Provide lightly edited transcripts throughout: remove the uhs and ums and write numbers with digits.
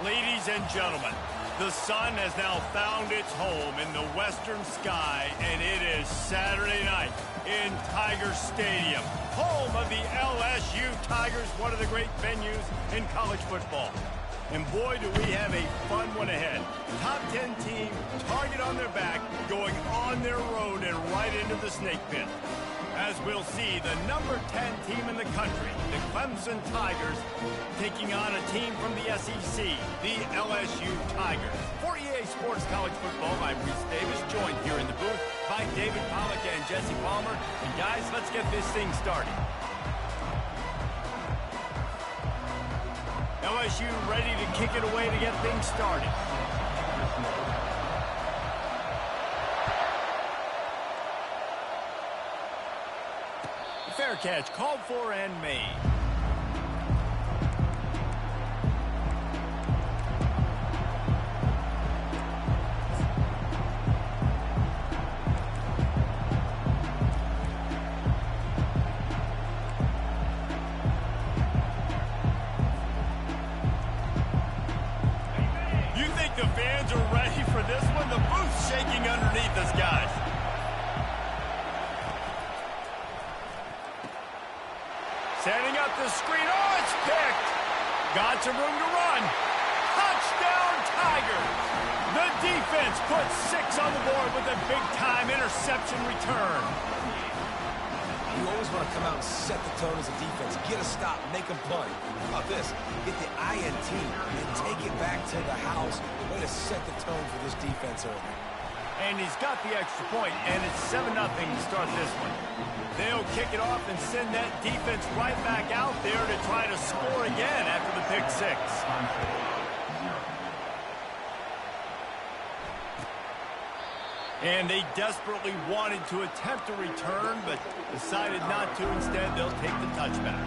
Ladies and gentlemen, the sun has now found its home in the western sky, and it is Saturday night in Tiger Stadium, home of the LSU Tigers, one of the great venues in college football. And boy, do we have a fun one ahead. Top 10 team, target on their back, going on their road and right into the snake pit. As we'll see, the number 10 team in the country, the Clemson Tigers, taking on a team from the SEC, the LSU Tigers. For EA Sports College Football, I'm Reese Davis, joined here in the booth by David Pollack and Jesse Palmer. And guys, let's get this thing started. LSU ready to kick it away to get things started. Fair catch called for and made. You think the fans are ready for this one? The booth's shaking underneath us, guys. Setting up the screen. Oh, it's picked. Got some room to run. Touchdown, Tigers. The defense puts 6 on the board with a big-time interception return. You always want to come out and set the tone as a defense. Get a stop, make them punt. How about this? Get the INT and take it back to the house. Way to set the tone for this defense early. And he's got the extra point, and it's 7-0 to start this one. They'll kick it off and send that defense right back out there to try to score again after the pick 6. And they desperately wanted to attempt a return, but decided not to. Instead, they'll take the touchback.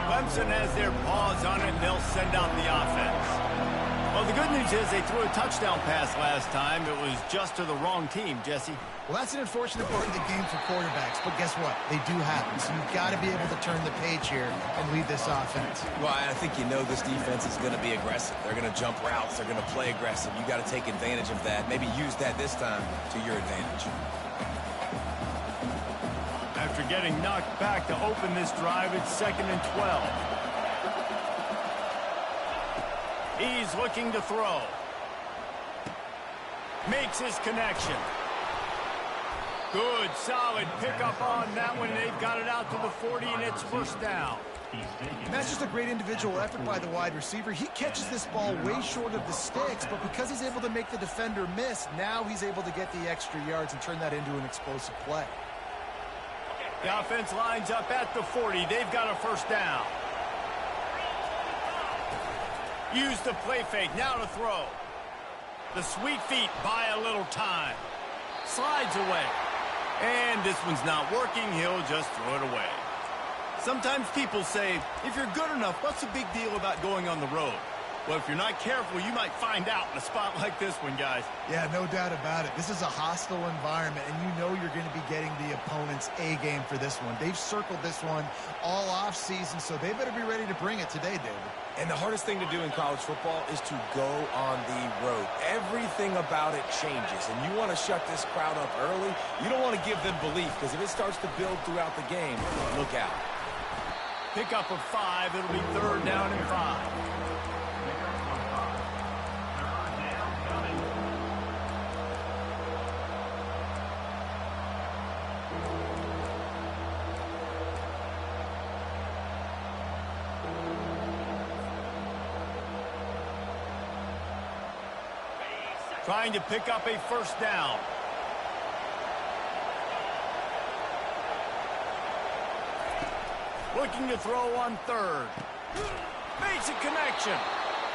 Clemson has their paws on it, and they'll send out the offense. Well, the good news is they threw a touchdown pass last time. It was just to the wrong team, Jesse. Well, that's an unfortunate part of the game for quarterbacks, but guess what? They do happen, so you've got to be able to turn the page here and lead this offense. Well, I think you know this defense is going to be aggressive. They're going to jump routes. They're going to play aggressive. You've got to take advantage of that. Maybe use that this time to your advantage. After getting knocked back to open this drive, it's 2nd and 12. He's looking to throw. Makes his connection. Good, solid pickup on that one. They've got it out to the 40, and it's first down. And that's just a great individual effort by the wide receiver. He catches this ball way short of the sticks, but because he's able to make the defender miss, now he's able to get the extra yards and turn that into an explosive play. The offense lines up at the 40. They've got a first down. Use the play fake. Now to throw. The sweet feet buy a little time. Slides away. And this one's not working. He'll just throw it away. Sometimes people say, if you're good enough, what's the big deal about going on the road? Well, if you're not careful, you might find out in a spot like this one, guys. Yeah, no doubt about it. This is a hostile environment, and you know you're going to be getting the opponent's A-game for this one. They've circled this one all off-season, so they better be ready to bring it today, David. And the hardest thing to do in college football is to go on the road. Everything about it changes, and you want to shut this crowd up early. You don't want to give them belief, because if it starts to build throughout the game, look out. Pick up of 5. It'll be 3rd down and 5. Trying to pick up a first down. Looking to throw on 3rd. Makes a connection.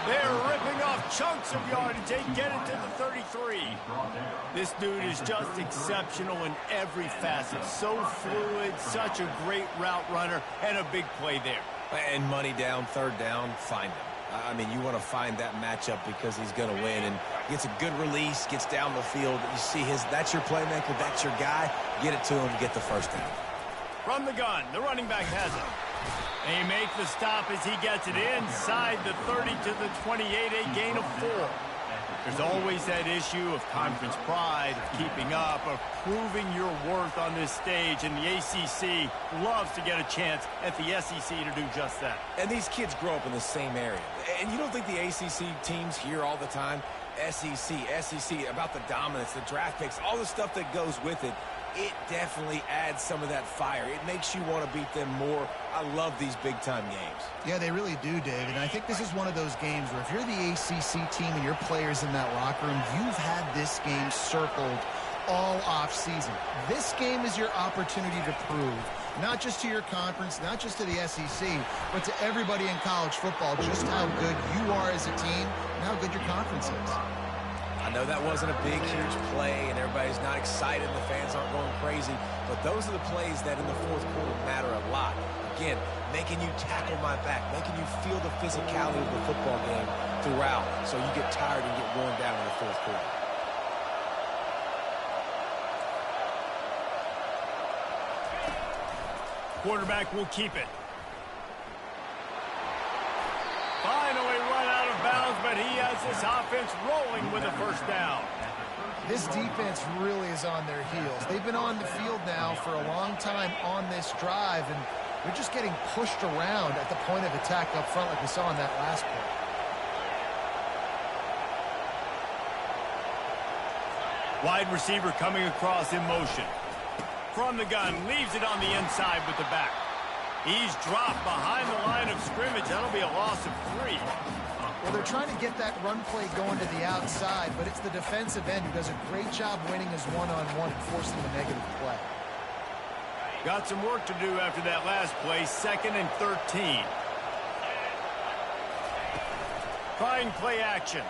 They're ripping off chunks of yardage. They get it to the 33. This dude is just exceptional in every facet. So fluid, such a great route runner, and a big play there. And money down, 3rd down, find him. I mean, you want to find that matchup because he's going to win, and gets a good release, gets down the field. You see that's your playmaker, that's your guy. Get it to him, get the first down. From the gun, the running back has it. They make the stop as he gets it inside the 30 to the 28, a gain of 4. There's always that issue of conference pride, of keeping up, of proving your worth on this stage, and the ACC loves to get a chance at the SEC to do just that. And these kids grow up in the same area. And you don't think the ACC teams hear all the time, SEC, about the dominance, the draft picks, all the stuff that goes with it. It definitely adds some of that fire. It makes you want to beat them more. I love these big-time games. Yeah, they really do, David. And I think this is one of those games where if you're the ACC team and your players in that locker room, you've had this game circled all off-season. This game is your opportunity to prove, not just to your conference, not just to the SEC, but to everybody in college football, just how good you are as a team and how good your conference is. I know that wasn't a big, huge play, and everybody's not excited, the fans aren't going crazy, but those are the plays that in the fourth quarter matter a lot. Again, making you tackle my back, making you feel the physicality of the football game throughout, so you get tired and get worn down in the fourth quarter. Quarterback will keep it. Finally run out of bounds, but he has this offense rolling with a first down. This defense really is on their heels. They've been on the field now for a long time on this drive, and they're just getting pushed around at the point of attack up front like we saw in that last play. Wide receiver coming across in motion. From the gun, leaves it on the inside with the back. He's dropped behind the line of scrimmage. That'll be a loss of 3. Well, they're trying to get that run play going to the outside, but it's the defensive end who does a great job winning his one-on-one and forcing the negative play. Got some work to do after that last play, 2nd and 13. Trying play action.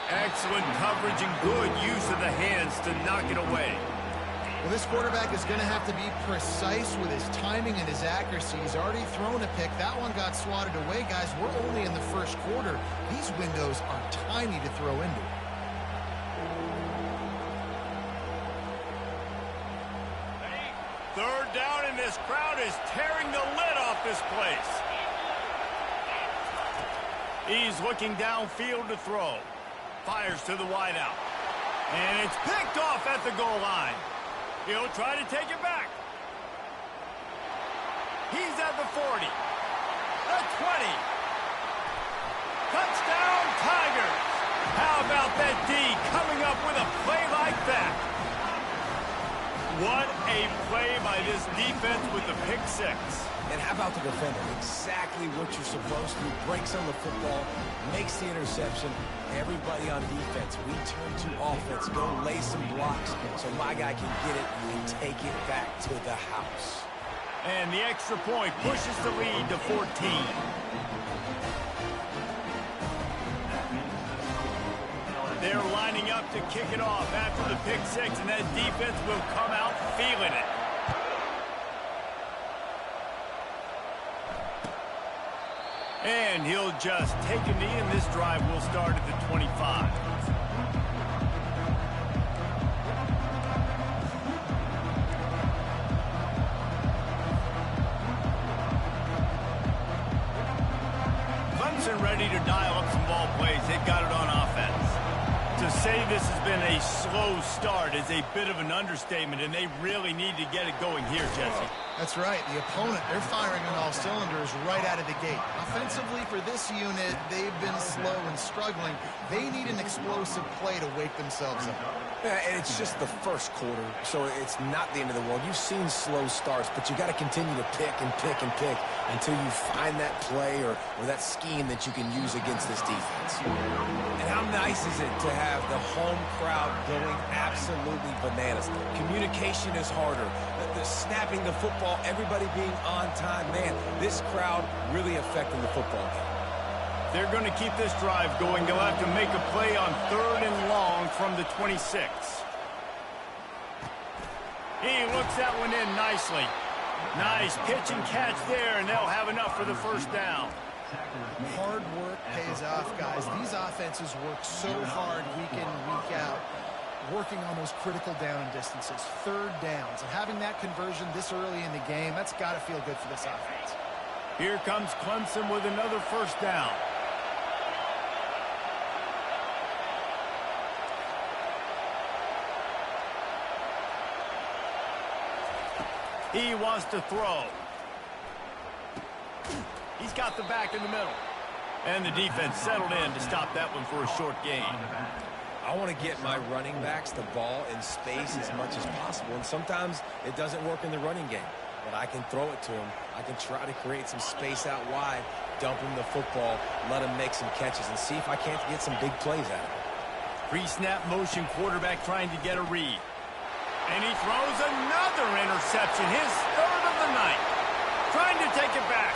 Excellent coverage and good use of the hands to knock it away. Well, this quarterback is going to have to be precise with his timing and his accuracy. He's already thrown a pick. That one got swatted away, guys. We're only in the first quarter. These windows are tiny to throw into. Third down, and this crowd is tearing the lid off this place. He's looking downfield to throw. Fires to the wideout. And it's picked off at the goal line. He'll try to take it back. He's at the 40. The 20. Touchdown, Tigers. How about that D coming up with a play like that? What a play by this defense with the pick 6. And how about the defender? Exactly what you're supposed to. Breaks on the football, makes the interception. Everybody on defense, we turn to offense. Go lay some blocks so my guy can get it and take it back to the house. And the extra point pushes the lead to 14. They're lining up to kick it off after the pick 6, and that defense will come out feeling it. And he'll just take a knee, and this drive will start at the 25. Clemson ready to dial up some ball plays. They've got it on offense. To say this has been a slow start is a bit of an understatement, and they really need to get it going here, Jesse. That's right. The opponent, they're firing on all cylinders right out of the gate. Offensively for this unit, they've been slow and struggling. They need an explosive play to wake themselves up. Yeah, and it's just the first quarter, so it's not the end of the world. You've seen slow starts, but you got to continue to pick and pick and pick until you find that play or that scheme that you can use against this defense. And how nice is it to have the home crowd going absolutely bananas? Communication is harder. The snapping the football, everybody being on time. Man, this crowd really affecting the football game. They're going to keep this drive going. They'll have to make a play on 3rd and long from the 26. He looks that one in nicely. Nice pitch and catch there, and they'll have enough for the first down. Hard work pays off, guys. These offenses work so hard week in and week out, working on those critical down and distances, third downs. And having that conversion this early in the game, that's got to feel good for this offense. Here comes Clemson with another first down. He wants to throw. He's got the back in the middle. And the defense settled in to stop that one for a short gain. I want to get my running backs the ball in space as much as possible, and sometimes it doesn't work in the running game. But I can throw it to him. I can try to create some space out wide, dump him the football, let him make some catches, and see if I can't get some big plays out of it. Pre-snap motion, quarterback trying to get a read. And he throws another interception, his third of the night. Trying to take it back.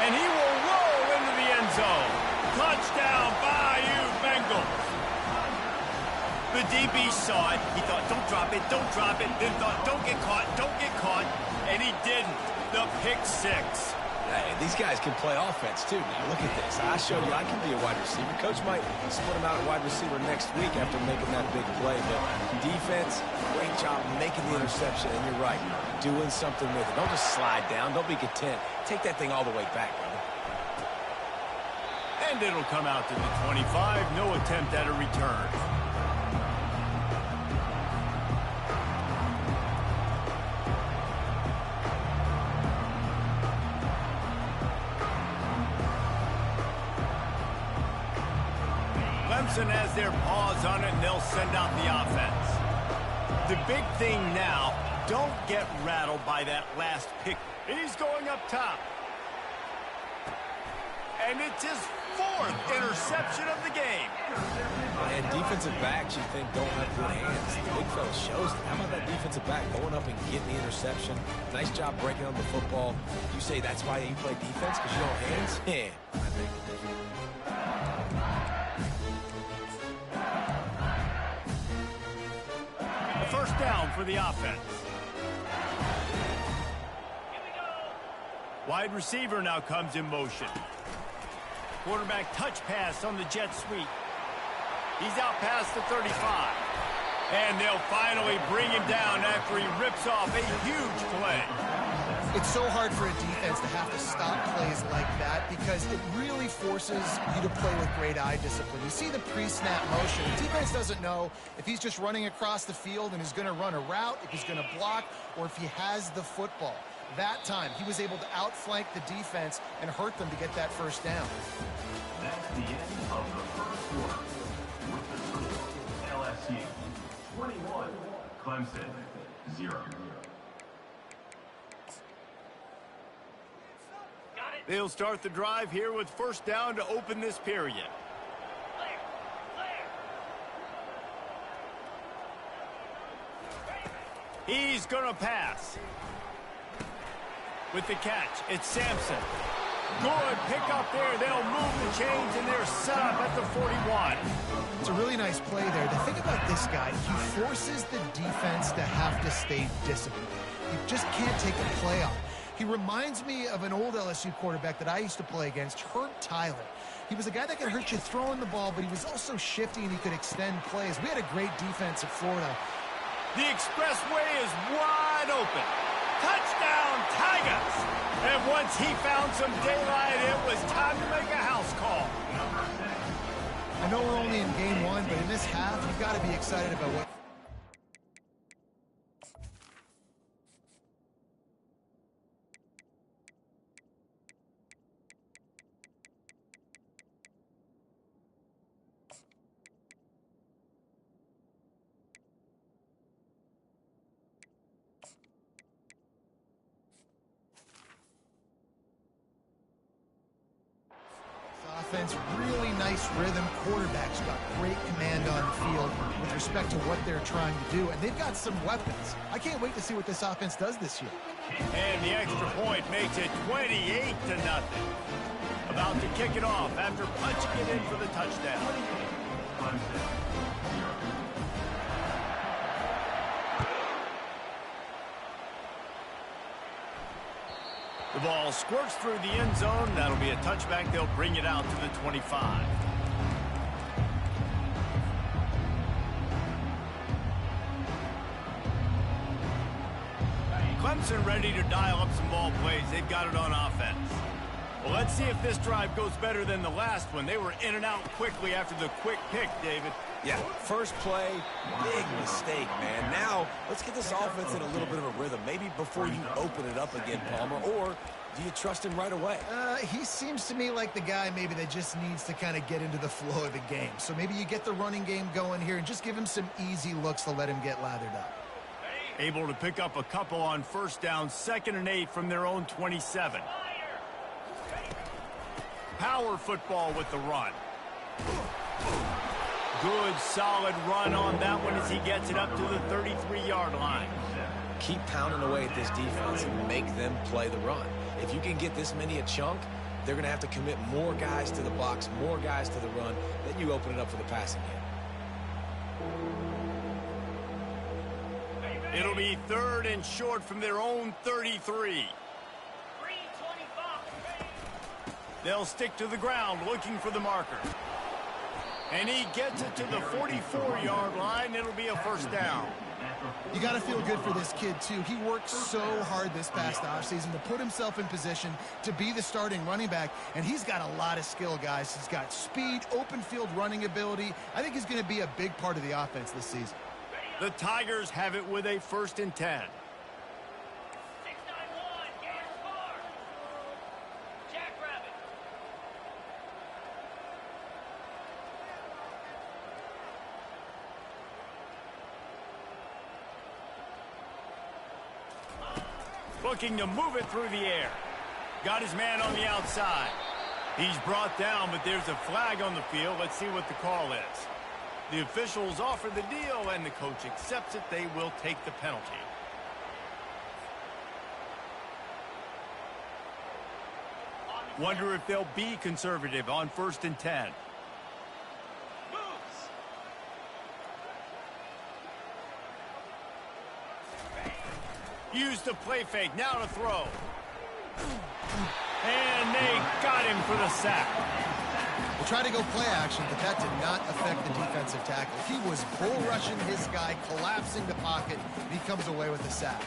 And he will roll into the end zone. Touchdown, Bayou Bengals. The DB saw it. He thought, don't drop it, don't drop it. Then thought, don't get caught, don't get caught. And he didn't. The pick six. Hey, these guys can play offense, too. Now, look at this. I showed you I can be a wide receiver. Coach might split him out at wide receiver next week after making that big play. But defense, great job making the interception. And you're right, doing something with it. Don't just slide down. Don't be content. Take that thing all the way back, brother. And it'll come out to the 25. No attempt at a return. Clemson has their paws on it, and they'll send out the offense. The big thing now, don't get rattled by that last pick. He's going up top. And it's his fourth interception of the game. And defensive backs you think don't have good hands. The big fella shows them. How about that defensive back going up and getting the interception? Nice job breaking on the football. You say that's why you play defense, because you don't have hands? Yeah, I think. First down for the offense. Wide receiver now comes in motion. Quarterback touch pass on the jet sweep. He's out past the 35. And they'll finally bring him down after he rips off a huge play. It's so hard for a defense to have to stop plays like that because it really forces you to play with great eye discipline. You see the pre-snap motion. The defense doesn't know if he's just running across the field and he's going to run a route, if he's going to block, or if he has the football. That time, he was able to outflank the defense and hurt them to get that first down. That's the end of the first quarter. With the score, LSU 21, Clemson 0. They'll start the drive here with first down to open this period. He's going to pass. With the catch, it's Sampson. Good pick up there. They'll move the chains, and they're set up at the 41. It's a really nice play there. The thing about this guy, he forces the defense to have to stay disciplined. You just can't take a play off. He reminds me of an old LSU quarterback that I used to play against, Herb Tyler. He was a guy that could hurt you throwing the ball, but he was also shifty and he could extend plays. We had a great defense at Florida. The expressway is wide open. Touchdown, Tigers! And once he found some daylight, it was time to make a house call. I know we're only in game one, but in this half, you've got to be excited about what... Offense, really nice rhythm. Quarterbacks got great command on the field with respect to what they're trying to do, and they've got some weapons. I can't wait to see what this offense does this year. And the extra point makes it 28-0. About to kick it off after punching it in for the touchdown. The ball squirts through the end zone. That'll be a touchback. They'll bring it out to the 25. Clemson ready to dial up some ball plays. They've got it on offense. Well, let's see if this drive goes better than the last one. They were in and out quickly after the quick pick, David. Yeah, first play, big mistake, man. Now, let's get this offense in a little bit of a rhythm. Maybe before you open it up again, Palmer, or do you trust him right away? He seems to me like the guy maybe that just needs to kind of get into the flow of the game. So maybe you get the running game going here and just give him some easy looks to let him get lathered up. Able to pick up a couple on first down, 2nd and 8 from their own 27. Power football with the run. Good, solid run on that one as he gets it up to the 33-yard line. Keep pounding away at this defense and make them play the run. If you can get this many a chunk, they're going to have to commit more guys to the box, more guys to the run, then you open it up for the passing game. It'll be 3rd and short from their own 33. They'll stick to the ground looking for the marker. And he gets it to the 44-yard line. It'll be a first down. You got to feel good for this kid, too. He worked so hard this past offseason to put himself in position to be the starting running back, and he's got a lot of skill, guys. He's got speed, open field running ability. I think he's going to be a big part of the offense this season. The Tigers have it with a 1st and 10. Looking to move it through the air. Got his man on the outside. He's brought down, but there's a flag on the field. Let's see what the call is. The officials offer the deal, and the coach accepts it. They will take the penalty. Wonder if they'll be conservative on 1st and 10. Use the play fake. Now to throw. And they got him for the sack. We'll try to go play action, but that did not affect the defensive tackle. He was bull rushing his guy, collapsing the pocket, and he comes away with the sack.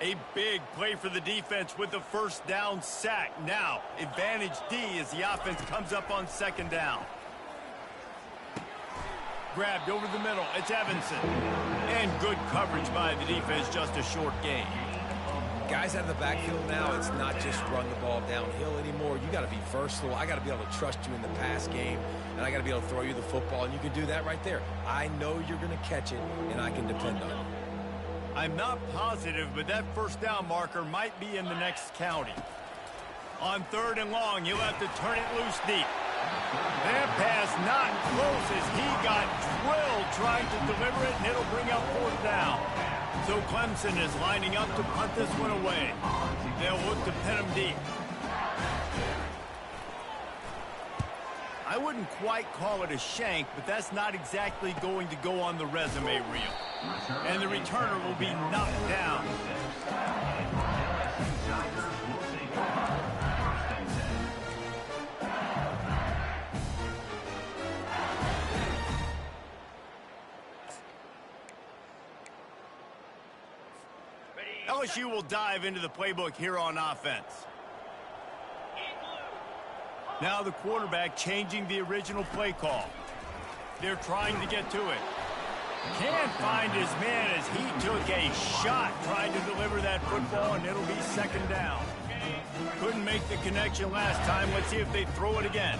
A big play for the defense with the first down sack. Now, advantage D as the offense comes up on 2nd down. Grabbed over the middle. It's Evanson. And good coverage by the defense, just a short gain. Guys out of the backfield now, it's not just run the ball downhill anymore. You got to be versatile. I got to be able to trust you in the pass game, and I got to be able to throw you the football, and you can do that right there. I know you're going to catch it, and I can depend on it. I'm not positive, but that first down marker might be in the next county. On 3rd and long, he'll have to turn it loose deep. That pass not close as he got drilled trying to deliver it, and it'll bring up 4th down. So Clemson is lining up to punt this one away. They'll look to pin him deep. I wouldn't quite call it a shank, but that's not exactly going to go on the resume reel. And the returner will be knocked down. LSU will dive into the playbook here on offense. Now the quarterback changing the original play call. They're trying to get to it. Can't find his man as he took a shot trying to deliver that football, and it'll be 2nd down. Couldn't make the connection last time. Let's see if they throw it again.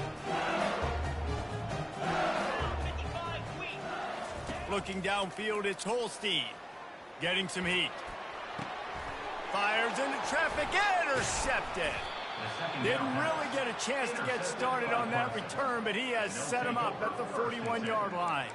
Looking downfield, it's Holstein. Getting some heat. Fires into traffic, intercepted. Didn't really get a chance to get started on that return, but he has set him up at the 41-yard line.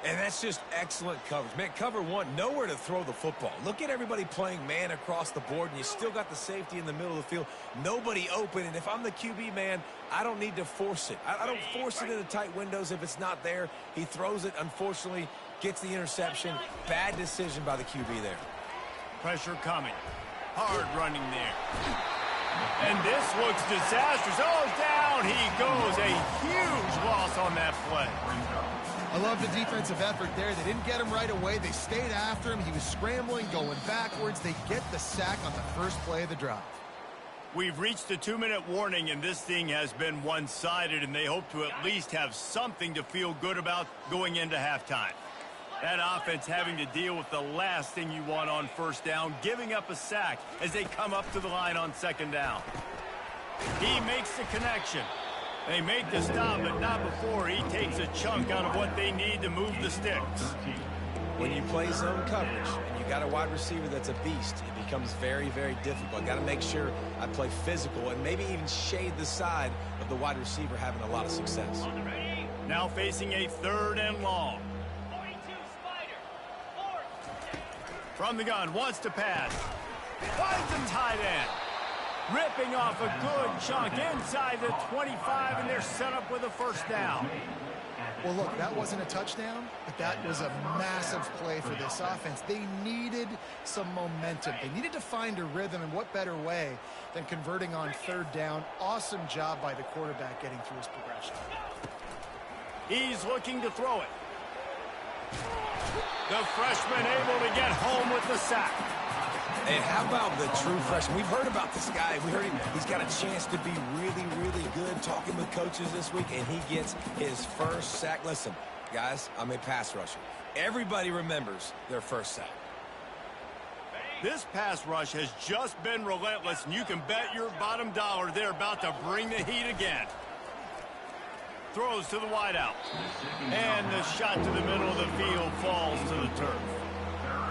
And that's just excellent coverage. Man, cover one, nowhere to throw the football. Look at everybody playing man across the board, and you still got the safety in the middle of the field. Nobody open, and if I'm the QB, man, I don't need to force it. I don't force it into tight windows if it's not there. He throws it, unfortunately, gets the interception. Bad decision by the QB there. Pressure coming. Hard running there. And this looks disastrous. Oh, down he goes. A huge loss on that play. I love the defensive effort there. They didn't get him right away. They stayed after him. He was scrambling, going backwards. They get the sack on the first play of the drive. We've reached the 2-minute warning, and this thing has been one-sided, and they hope to at least have something to feel good about going into halftime. That offense having to deal with the last thing you want on first down, giving up a sack as they come up to the line on second down. He makes the connection. They make the stop, but not before he takes a chunk out of what they need to move the sticks. When you play zone coverage and you got a wide receiver that's a beast, it becomes very, very difficult. I got to make sure I play physical and maybe even shade the side of the wide receiver having a lot of success. Now facing a 3rd and long. From the gun, wants to pass. Finds the tight end. Ripping off a good chunk inside the 25, and they're set up with a first down. Well, look, that wasn't a touchdown, but that was a massive play for this offense. They needed some momentum. They needed to find a rhythm, and what better way than converting on 3rd down. Awesome job by the quarterback getting through his progression. He's looking to throw it. The freshman able to get home with the sack. And how about the true freshman? We've heard about this guy. We heard he's got a chance to be really, really good. Talking with coaches this week, and he gets his first sack. Listen, guys, I'm a pass rusher. Everybody remembers their first sack. This pass rush has just been relentless, and you can bet your bottom dollar they're about to bring the heat again. Throws to the wideout. And the shot to the middle of the field falls to the turf.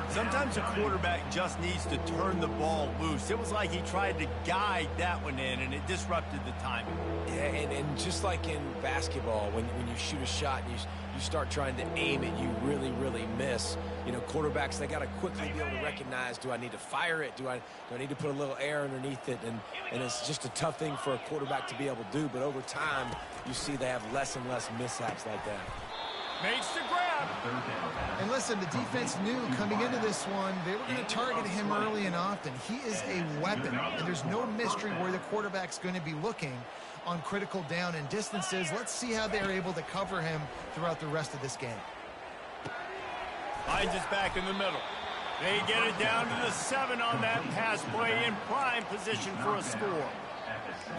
Sometimes a quarterback just needs to turn the ball loose. It was like he tried to guide that one in, and it disrupted the timing. Yeah, and just like in basketball, when you shoot a shot and you start trying to aim it, you really, really miss. You know, quarterbacks, they got to quickly be able to recognize, do I need to fire it? Do I need to put a little air underneath it? And it's just a tough thing for a quarterback to be able to do. But over time, you see they have less and less mishaps like that. Makes the grab. And listen, the defense knew coming into this one, they were going to target him early and often. He is a weapon, and there's no mystery where the quarterback's going to be looking on critical down and distances. Let's see how they're able to cover him throughout the rest of this game. Hines is back in the middle. They get it down to the 7 on that pass play in prime position for a score.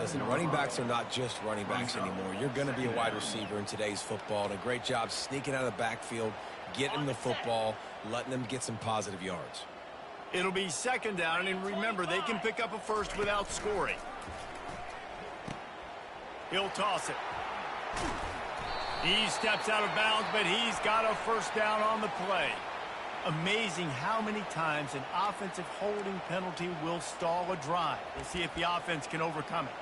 Listen, running backs are not just running backs anymore. You're going to be a wide receiver in today's football. And a great job sneaking out of the backfield, getting the football, letting them get some positive yards. It'll be 2nd down, and remember, they can pick up a first without scoring. He'll toss it. He steps out of bounds, but he's got a first down on the play. Amazing how many times an offensive holding penalty will stall a drive. We'll see if the offense can overcome it.